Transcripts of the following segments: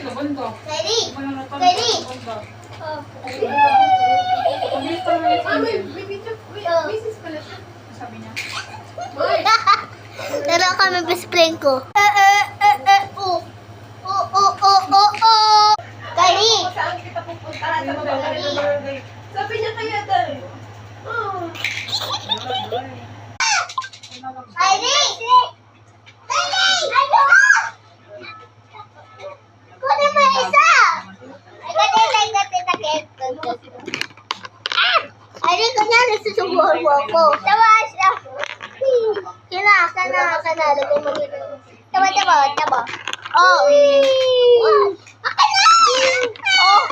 Ready? Ready? Oh. Laro kami best friend ko. Kali! Saan kita pupuntahan? Sabi niya kaya dahil. Kali! Kali! Ano? Kunin mo yung isa! Ay, kanya nagsusubuhan mo ako. Tawa siya. Kana. Lagay mo dito. Tawa. Oh. Akin na! Oh.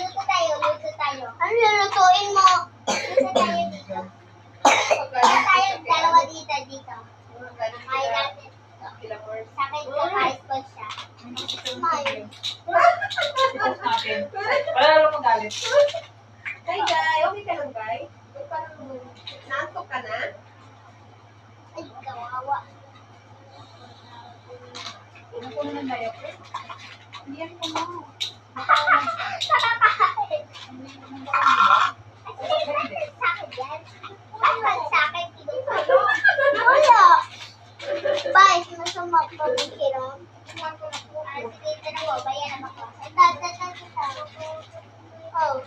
Luto tayo. Ano lulutuin mo? Luto tayo dito. Luto tayo dalawa dito. Kain natin. Sa akin ka kahit ko siya. Wala lang magalit. Hi, Guy. Okay ka lang, Guy? Parang naantok ka na? Ay, kawawa. Ano po naman tayo? Hindi yan ko mo. Sa akin yan. Sa akin, wala. Bye, masama ko ng kiram. Sige, ito na po. Bayan naman ko. Oh.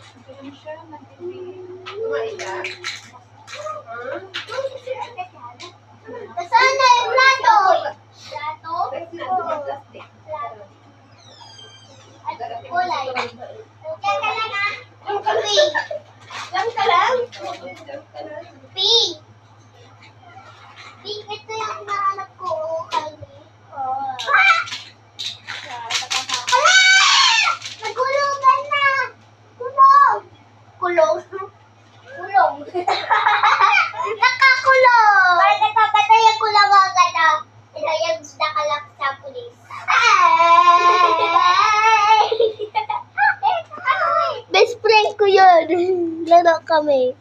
Kumain ka? Saan na yung plato? Plato? Plastic. Plato. At kulay. Diyan ka lang ah. Diyan ka lang? Pink. Pink, ito yung nahanap ko. Kali. Oh. Hala! Nagulugan na! Kulong. Nakakulong! Para nagpapatay ang kulong agad ah. Ito yung nakalak sa pulis. Best friend ko yun. Laro kami.